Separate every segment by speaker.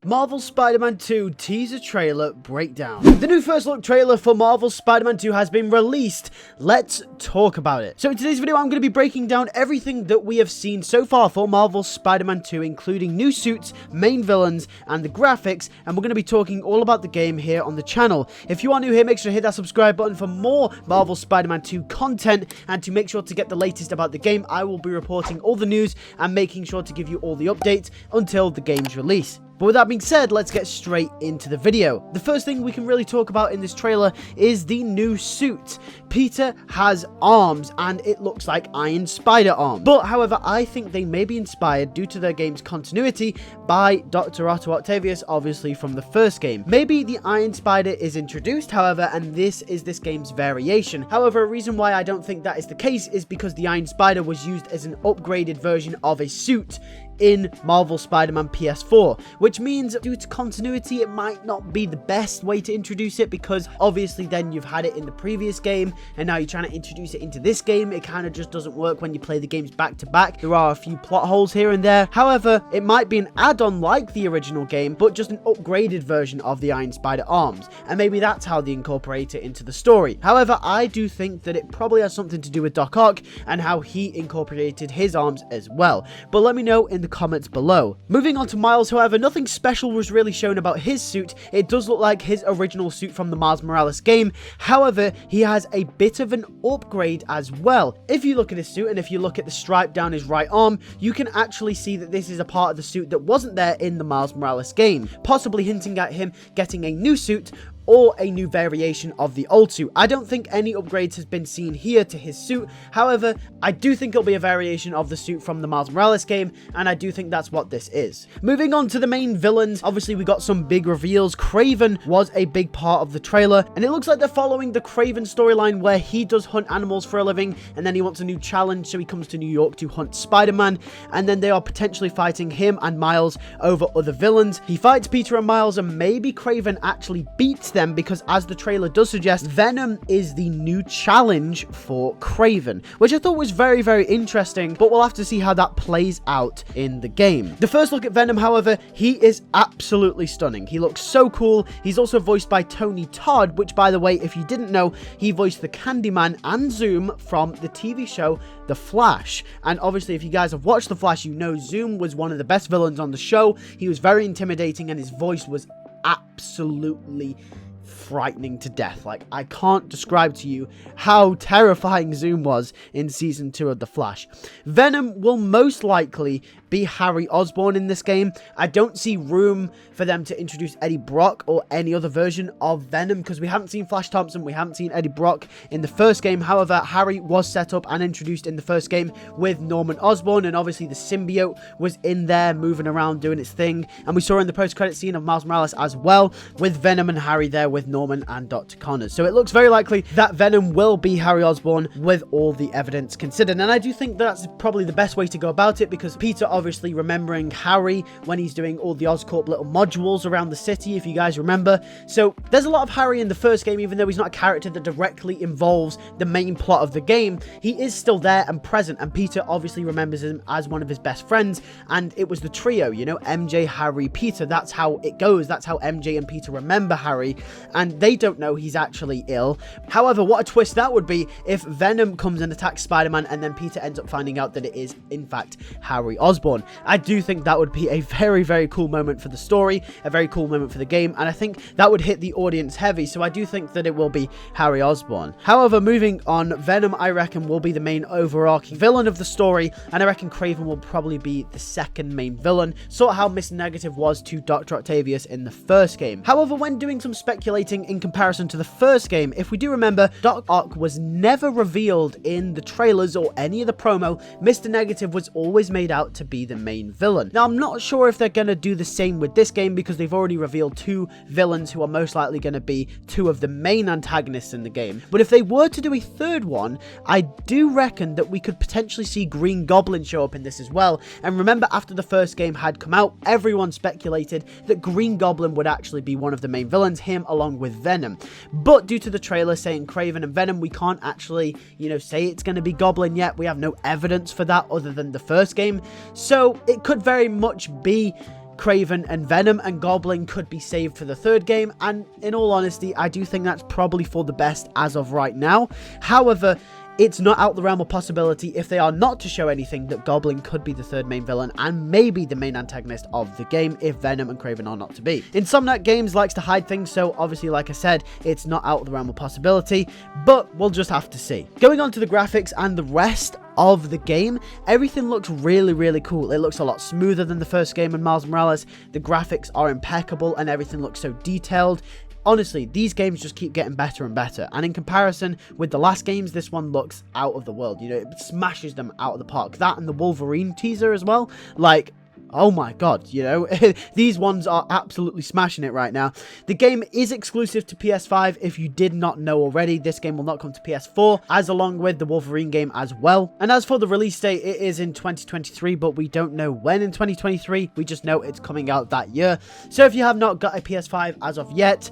Speaker 1: Marvel's Spider-Man 2 teaser trailer breakdown. The new first look trailer for Marvel's Spider-Man 2 has been released. Let's talk about it. So in today's video, I'm going to be breaking down everything that we have seen so far for Marvel's Spider-Man 2, including new suits, main villains, and the graphics, and we're going to be talking all about the game here on the channel. If you are new here, make sure to hit that subscribe button for more Marvel's Spider-Man 2 content, and to make sure to get the latest about the game, I will be reporting all the news and making sure to give you all the updates until the game's release. But with that being said, let's get straight into the video. The first thing we can really talk about in this trailer is the new suit. Peter has arms, and it looks like Iron Spider arms. But however, I think they may be inspired, due to their game's continuity, by Dr. Otto Octavius, obviously from the first game. Maybe the Iron Spider is introduced, however, and this is this game's variation. However, a reason why I don't think that is the case is because the Iron Spider was used as an upgraded version of a suit in Marvel Spider-Man PS4, which means due to continuity it might not be the best way to introduce it, because obviously then you've had it in the previous game and now you're trying to introduce it into this game. It kind of just doesn't work when you play the games back to back. There are a few plot holes here and there. However, it might be an add-on like the original game, but just an upgraded version of the Iron Spider arms, and maybe that's how they incorporate it into the story. However, I do think that it probably has something to do with Doc Ock and how he incorporated his arms as well, but let me know in the comments below. Moving on to Miles, however, nothing special was really shown about his suit. It does look like his original suit from the Miles Morales game. However, he has a bit of an upgrade as well. If you look at his suit and if you look at the stripe down his right arm, you can actually see that this is a part of the suit that wasn't there in the Miles Morales game, possibly hinting at him getting a new suit or a new variation of the old suit. I don't think any upgrades has been seen here to his suit. However, I do think it'll be a variation of the suit from the Miles Morales game, and I do think that's what this is. Moving on to the main villains, obviously we got some big reveals. Kraven was a big part of the trailer, and it looks like they're following the Kraven storyline where he does hunt animals for a living, and then he wants a new challenge, so he comes to New York to hunt Spider-Man, and then they are potentially fighting him and Miles over other villains. He fights Peter and Miles, and maybe Kraven actually beats them, because as the trailer does suggest, Venom is the new challenge for Kraven, which I thought was very, very interesting, but we'll have to see how that plays out in the game. The first look at Venom, however, he is absolutely stunning. He looks so cool. He's also voiced by Tony Todd, which, by the way, if you didn't know, he voiced the Candyman and Zoom from the TV show The Flash. And obviously, if you guys have watched The Flash, you know Zoom was one of the best villains on the show. He was very intimidating, and his voice was absolutely frightening to death. Like, I can't describe to you how terrifying Zoom was in season 2 of The Flash. Venom will most likely be Harry Osborn in this game. I don't see room for them to introduce Eddie Brock or any other version of Venom, because we haven't seen Flash Thompson, we haven't seen Eddie Brock in the first game. However, Harry was set up and introduced in the first game with Norman Osborn, and obviously the symbiote was in there moving around doing its thing, and we saw in the post-credit scene of Miles Morales as well, with Venom and Harry there with Norman and Dr. Connors. So it looks very likely that Venom will be Harry Osborn with all the evidence considered, and I do think that's probably the best way to go about it, because Peter obviously remembering Harry when he's doing all the Oscorp little modules around the city, if you guys remember. So there's a lot of Harry in the first game, even though he's not a character that directly involves the main plot of the game. He is still there and present, and Peter obviously remembers him as one of his best friends, and it was the trio, you know, MJ, Harry, Peter. That's how it goes. That's how MJ and Peter remember Harry, and they don't know he's actually ill. However, what a twist that would be if Venom comes and attacks Spider-Man, and then Peter ends up finding out that it is in fact Harry Osborn. I do think that would be a very, very cool moment for the story, a very cool moment for the game, and I think that would hit the audience heavy, so I do think that it will be Harry Osborn. However, moving on, Venom, I reckon, will be the main overarching villain of the story, and I reckon Kraven will probably be the second main villain, sort of how Mr. Negative was to Dr. Octavius in the first game. However, when doing some speculating in comparison to the first game, if we do remember, Doc Ock was never revealed in the trailers or any of the promo. Mr. Negative was always made out to be the main villain. Now, I'm not sure if they're going to do the same with this game, because they've already revealed 2 villains who are most likely going to be 2 of the main antagonists in the game. But if they were to do a third one, I do reckon that we could potentially see Green Goblin show up in this as well. And remember, after the first game had come out, everyone speculated that Green Goblin would actually be one of the main villains, him along with Venom. But due to the trailer saying Kraven and Venom, we can't actually, you know, say it's going to be Goblin yet. We have no evidence for that other than the first game. So it could very much be Kraven and Venom, and Goblin could be saved for the third game, and in all honesty, I do think that's probably for the best as of right now. However, it's not out the realm of possibility, if they are not to show anything, that Goblin could be the third main villain and maybe the main antagonist of the game if Venom and Kraven are not to be. Insomniac Games likes to hide things, so obviously, like I said, it's not out of the realm of possibility, but we'll just have to see. Going on to the graphics and the rest of the game, everything looks really cool. It looks a lot smoother than the first game in Miles Morales. The graphics are impeccable and everything looks so detailed. Honestly, these games just keep getting better and better, and in comparison with the last games, this one looks out of the world. You know, it smashes them out of the park. That and the Wolverine teaser as well, like, oh my god, you know, these ones are absolutely smashing it right now. The game is exclusive to PS5, if you did not know already. This game will not come to PS4, as along with the Wolverine game as well. And as for the release date, it is in 2023, but we don't know when in 2023. We just know it's coming out that year. So if you have not got a PS5 as of yet,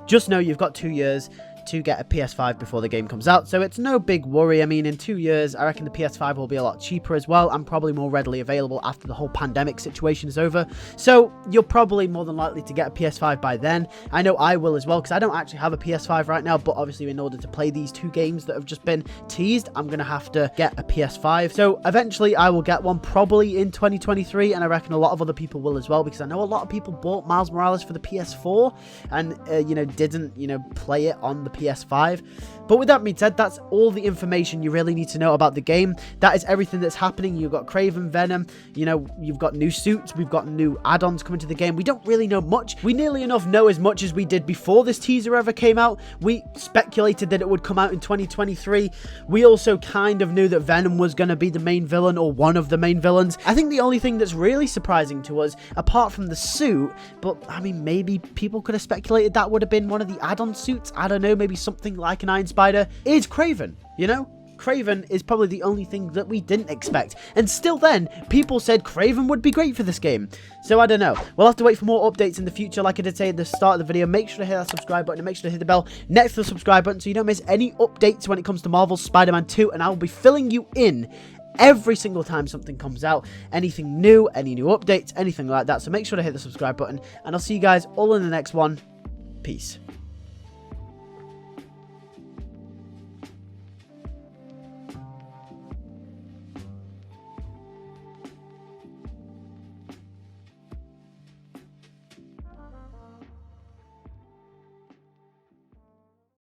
Speaker 1: just know you've got 2 years to get a PS5 before the game comes out, so it's no big worry. I mean, in 2 years, I reckon the PS5 will be a lot cheaper as well, and probably more readily available after the whole pandemic situation is over, so you're probably more than likely to get a PS5 by then. I know I will as well, because I don't actually have a PS5 right now, but obviously in order to play these two games that have just been teased, I'm going to have to get a PS5, so eventually I will get one, probably in 2023, and I reckon a lot of other people will as well, because I know a lot of people bought Miles Morales for the PS4, and, you know, didn't, you know, play it on the PS5. But with that being said, that's all the information you really need to know about the game. That is everything that's happening. You've got Kraven, Venom, you know, you've got new suits, we've got new add-ons coming to the game. We don't really know much. We nearly enough know as much as we did before this teaser ever came out. We speculated that it would come out in 2023. We also kind of knew that Venom was going to be the main villain, or one of the main villains. I think the only thing that's really surprising to us, apart from the suit, but I mean, maybe people could have speculated that would have been one of the add-on suits, I don't know, maybe something like an Iron Spider, is Kraven, you know? Kraven is probably the only thing that we didn't expect, and still then, people said Kraven would be great for this game, so I don't know. We'll have to wait for more updates in the future. Like I did say at the start of the video, make sure to hit that subscribe button and make sure to hit the bell next to the subscribe button so you don't miss any updates when it comes to Marvel's Spider-Man 2, and I will be filling you in every single time something comes out, anything new, any new updates, anything like that, so make sure to hit the subscribe button, and I'll see you guys all in the next one. Peace.